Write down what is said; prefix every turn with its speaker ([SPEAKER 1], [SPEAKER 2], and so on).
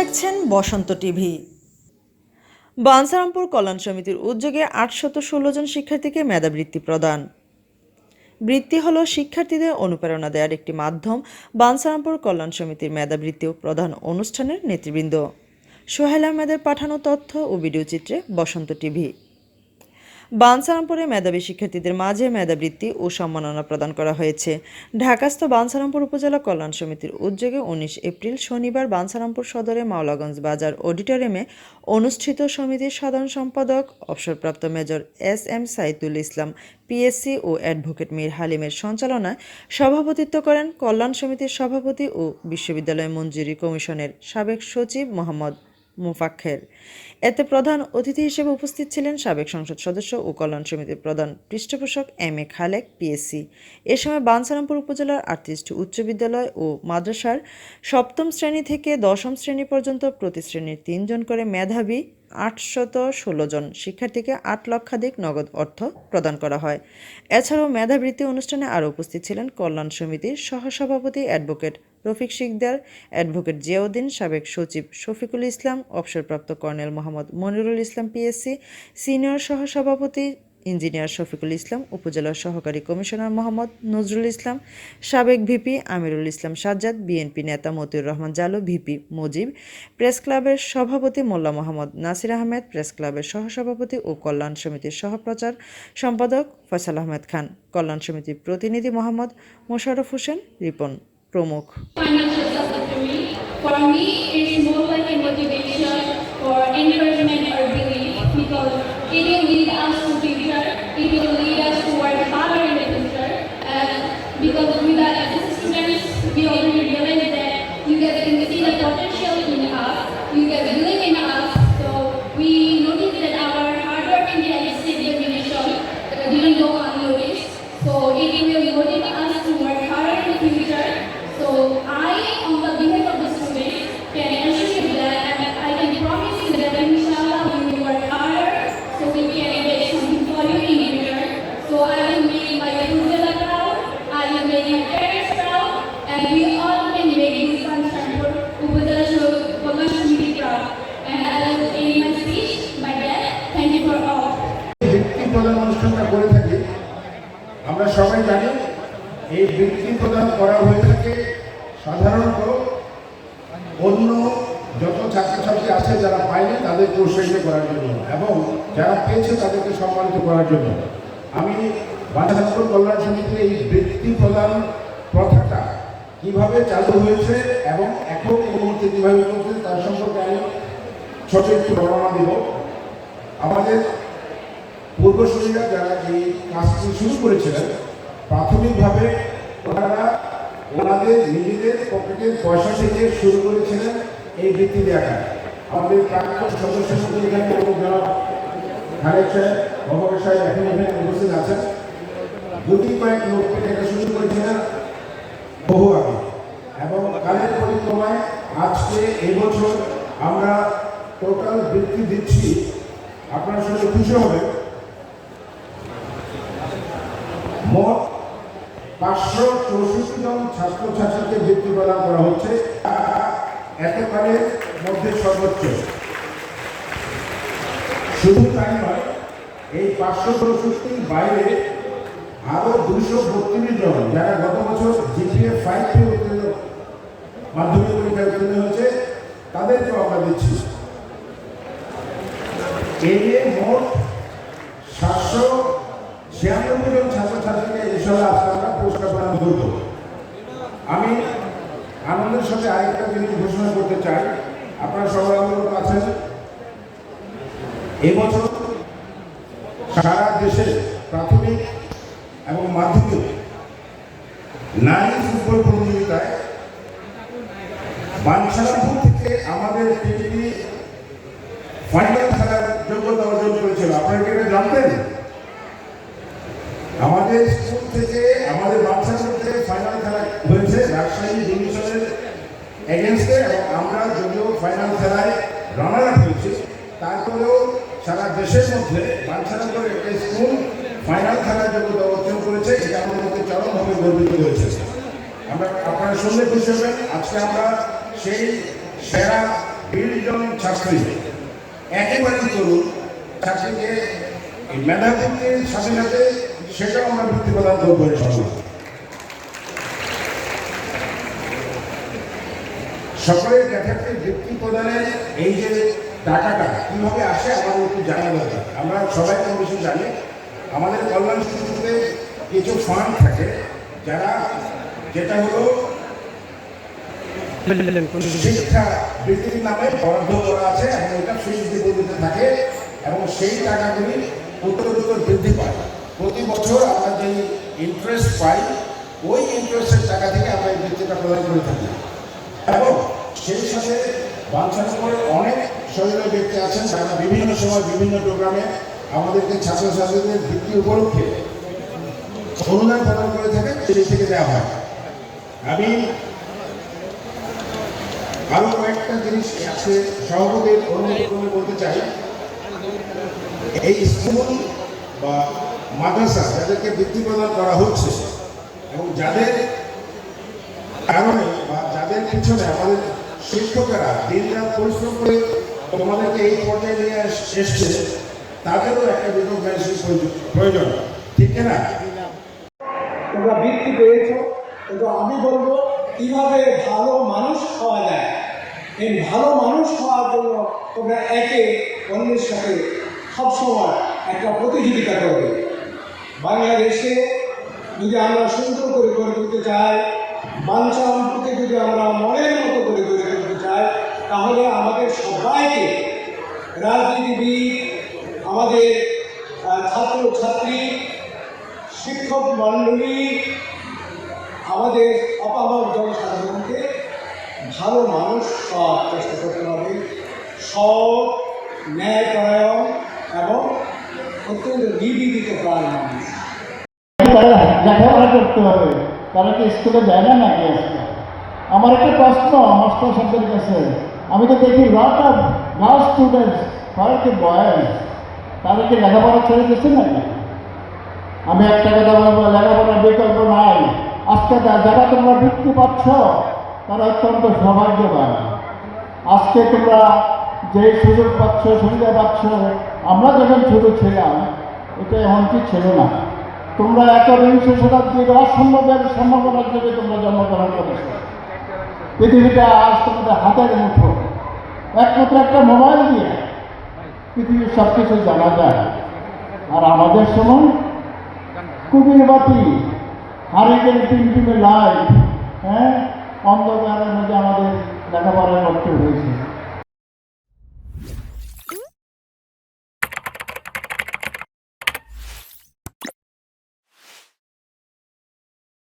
[SPEAKER 1] দেখছেন বসন্ত টিভি। বাঞ্ছারামপুর কল্যাণ সমিতির উদ্যোগে ৮১৬ জন শিক্ষার্থীকে মেধাবৃত্তি প্রদান। বৃত্তি হল শিক্ষার্থীদের অনুপ্রেরণা দেওয়ার একটি মাধ্যম। বাঞ্ছারামপুর কল্যাণ সমিতির মেধাবৃত্তি প্রদান অনুষ্ঠানের নেতৃবৃন্দ। সোহেল আহমেদের পাঠানো তথ্য ও ভিডিও চিত্রে বসন্ত টিভি। বাঞ্ছারামপুরে মেধাবী শিক্ষার্থীদের মাঝে মেধাবৃত্তি ও সম্মাননা প্রদান করা হয়েছে। ঢাকাস্থ বাঞ্ছারামপুর উপজেলা কল্যাণ সমিতির উদ্যোগে ১৯ এপ্রিল শনিবার বাঞ্ছারামপুর সদরে মাওলাগঞ্জ বাজার অডিটোরিয়ামে অনুষ্ঠিত সমিতির সাধারণ সম্পাদক অবসরপ্রাপ্ত major SM. Saidul Islam PSC ও অ্যাডভোকেট মীর হালিমের সঞ্চালনায় সভাপতিত্ব করেন কল্যাণ সমিতির সভাপতি ও বিশ্ববিদ্যালয় মঞ্জুরি কমিশনের সাবেক সচিব মোহাম্মদ মুফাক্খের। এতে প্রধান অতিথি হিসেবে উপস্থিত ছিলেন সাবেক সংসদ সদস্য ও কল্যাণ সমিতির প্রধান পৃষ্ঠপোষক এম.এ. খালেক পিএসসি। এ সময় বাঞ্ছারামপুর উপজেলার ৩৮টি উচ্চ বিদ্যালয় ও মাদ্রাসার সপ্তম শ্রেণী থেকে দশম শ্রেণী পর্যন্ত প্রতি শ্রেণীর ৩ জন করে মেধাবী ৮১৬ জন শিক্ষার্থীকে ৮ লক্ষাধিক নগদ অর্থ প্রদান করা হয়। এছাড়াও মেধাবৃত্তি অনুষ্ঠানে আরও উপস্থিত ছিলেন কল্যাণ সমিতির সহসভাপতি অ্যাডভোকেট রফিক শিকদার, অ্যাডভোকেট জিয়াউদ্দিন, সাবেক সচিব শফিকুল ইসলাম, অবসরপ্রাপ্ত কর্নেল মোহাম্মদ মনিরুল ইসলাম পিএসসি, সিনিয়র সহসভাপতি ইঞ্জিনিয়ার শফিকুল ইসলাম, উপজেলা সহকারী কমিশনার মোহাম্মদ নজরুল ইসলাম, সাবেক ভিপি আমিরুল ইসলাম সাজ্জাদ, বিএনপি নেতা মতিউর রহমান জালু, ভিপি মুজিব, প্রেস ক্লাবের সভাপতি মোল্লা মোহাম্মদ নাসির আহমেদ, প্রেস ক্লাবের সহসভাপতি ও কল্যাণ সমিতির সহপ্রচার সম্পাদক ফয়সাল আহমেদ খান, কল্যাণ সমিতির প্রতিনিধি মোহাম্মদ মোশাররফ হোসেন রিপন প্রমুখ।
[SPEAKER 2] For me, it's more like a motivation or encouragement or belief because it will lead us to future, it will lead us toward power in the future. And because with that, as students, we already realize that you guys can see the potential in us, you guys believe in us. So we noticed that our hard work in the examination didn't go unnoticed. So it will motivate us to work harder in the future. So I, on the behalf of the students, can assure you that and I can promise you that inshallah we will work harder so we can get something for you in return. So I will make my Upazila proud, I will make my parents proud, and we all can make this Banchanpur Upazila community proud. And I will end my speech by that. Thank you for all.
[SPEAKER 3] বৃত্তি প্রদান অনুষ্ঠানটা করে থাকি, আমরা সবাই জানি এই বৃত্তি প্রদান করা হয়ে থাকে সাধারণত অন্য যত ছাত্রছাত্রী আছে যারা পায়নি তাদেরকে উৎসাহিত করার জন্য এবং যারা পেয়েছে তাদেরকে সম্মানিত করার জন্য। আমি বাঞ্ছারামপুর কল্যাণ সমিতির এই বৃত্তি প্রদান প্রথাটা কীভাবে চালু হয়েছে এবং এখন এই মুহূর্তে কীভাবে চলছে তার সম্পর্কে আমি ছোট একটু বর্ণনা দেব। আমাদের পূর্বসূরীরা যারা এই কাজটি শুরু করেছিলেন প্রাথমিকভাবে ওনারা ওনাদের নিজেদের পকেটের পয়সা থেকে শুরু করেছিলেন এই বৃত্তি দেওয়াটা। আমাদের প্রাক্তন সদস্যের মধ্যে এখানে যারা খালেক সাহেব, ভগবান সাহেব এখন এখানে উপস্থিত আছেন, দুটি কয়েক লোক এটা শুরু করেছিলেন বহু আগে এবং কালের পরিক্রমায় আজকে এবছর আমরা টোটাল বৃত্তি দিচ্ছি। আপনার সঙ্গে খুশি হবে, মোট ৫৬৪ জন ছাত্রছাত্রীকে বৃত্তি প্রদান করা হচ্ছে, এতকালের মধ্যে সর্বোচ্চ। শুধু তাই নয়, এই ৫৬৪ বাইরে আরও ২৩২ জন যারা গত বছর জিপিএ 5 উত্তীর্ণ মাধ্যমিক পরীক্ষায় উত্তীর্ণ হয়েছে তাদেরকেও আমরা দিচ্ছি। এই মোট ৭৯৬ জন ছাত্রছাত্রীকে ইনশাআল্লাহ আজকে আমরা পুরস্কার প্রদান করব। আমি আনন্দের সাথে আরেকটা জিনিস ঘোষণা করতে চাই, আপনারা সবাই অবগত আছেন এবছর সারা দেশে প্রাথমিক এবং মাধ্যমিক নারী ফুটবল প্রতিযোগিতায় বাঞ্ছারামপুর থেকে আমাদের টিমটি ফাইনাল খেলার যোগ্যতা অর্জন করেছিল। আপনারা কি এটা জানতেন? আমাদের স্কুল থেকে আমাদের বাচ্চাদের থেকে ফাইনাল খেলা হয়েছে রাজশাহী ডিভিশনের এগেনস্টে এবং আমরা যদিও ফাইনাল খেলায় রানার আপ হয়েছি, তারপরেও সারা দেশের মধ্যে বাঞ্ছারামপুর একটা স্কুল ফাইনাল খেলার যোগ্যতা অর্জন করেছে। এটা আমাদেরকে চরমভাবে গর্বিত করেছে। আমরা আপনারা শুনলে খুশি হবেন, আজকে আমরা সেই সেরা 20 জন ছাত্রী একেবারে তরুণ ছাত্রীকে এই মেধাবৃত্তির সাথে সাথে সেটাও আমরা বৃত্তি প্রদান করবো ইনশাআল্লাহ। সকলের কাছে বৃত্তি প্রদানের এই যে টাকাটা কিভাবে আসে আমাদের একটু জানা দরকার। আমরা সবাই কম বেশি জানি আমাদের কল্যাণ শিশুতে কিছু ফান্ড থাকে যারা যেটা হলো শিক্ষা বৃত্তির নামে বরাদ্দ করা আছে এবং এটা সুযোগ পদ্ধতিতে থাকে এবং সেই টাকাগুলি উত্তর বৃদ্ধি পায়। প্রতি বছর আমরা যে ইন্টারেস্ট পাই ওই ইন্টারেস্টের টাকা থেকে আমরা এই বৃত্তিটা প্রদান করে থাকি এবং সেই সাথে বাঞ্ছানগরের অনেক সহযোগী ব্যক্তি আছেন যারা বিভিন্ন সময় বিভিন্ন প্রোগ্রামে আমাদেরকে ছাত্রছাত্রীদের বৃত্তি উপলক্ষে অনুদান প্রদান করে থাকে, সেই থেকে দেওয়া হয়। আমি আরো কয়েকটা জিনিস আছে সভাপতির অনুমোদন বলতে চাই। এই স্কুল বা মাদ্রাসা যাদেরকে বৃত্তি প্রদান করা হচ্ছে এবং যাদের কারণে বা যাদের পিছনে আমাদের শিক্ষকেরা দিন রাত পরিশ্রম করে তোমাদেরকে এই পর্যায়ে নিয়ে এসছে, তাদেরও একটা রিকগনাইজেশন প্রয়োজন, ঠিক না?
[SPEAKER 4] তোমরা বৃত্তি পেয়েছো, কিন্তু আমি বলবো কিভাবে ভালো মানুষ হওয়া যায়। এই ভালো মানুষ হওয়ার জন্য তোমরা একে অন্যের সাথে সবসময় একটা প্রতিযোগিতা করবে। বাংলাদেশে যদি আমরা সুন্দর করে গড়ে তুলতে চাই, বাঞ্ছারামপুরকে যদি আমরা মনের মতো করে গড়ে তুলতে চাই, তাহলে আমাদের সবাইকে রাজনীতিবিদ, আমাদের ছাত্রছাত্রী, শিক্ষক মণ্ডলী, আমাদের অপামক জনসাধারণকে ভালো মানুষ হওয়ার চেষ্টা করতে হবে। সৎ, ন্যায়পরায়ণ এবং অত্যন্ত নিবেদিত প্রাণ মানুষ।
[SPEAKER 5] লেখাপড়া করতে হবে, তারা কি স্কুলে যায় না নাকি? আজকে আমার একটা প্রশ্ন মাস্টার সাহেবের কাছে, আমি তো দেখি লট অফ গার্লস স্টুডেন্টস, কি বয়েজ, তারা কি লেখাপড়া ছেড়ে দিচ্ছে নাকি? আমি একটা কথা বলবো, লেখাপড়ার বিকল্প নাই। আজকে যারা তোমরা বৃত্তি পাচ্ছ তারা অত্যন্ত সৌভাগ্যবান। আজকে তোমরা যে সুযোগ পাচ্ছ, সুবিধা পাচ্ছ, আমরা যখন ছোটো ছিলাম এটা এমনটি ছিল না। তোমরা 21 শতাব্দীর অসম্ভবের সম্ভাবনার জন্য তোমরা জন্মগ্রহণ করেছ। পৃথিবীটা আজ তোমাদের হাতের মুঠো, একমাত্র একটা মোবাইল দিয়ে পৃথিবীর সব কিছু জানা যায়। আর আমাদের সময় কুবির বাতি, হারিকেন টিমটিমে লাইট, অন্ধকার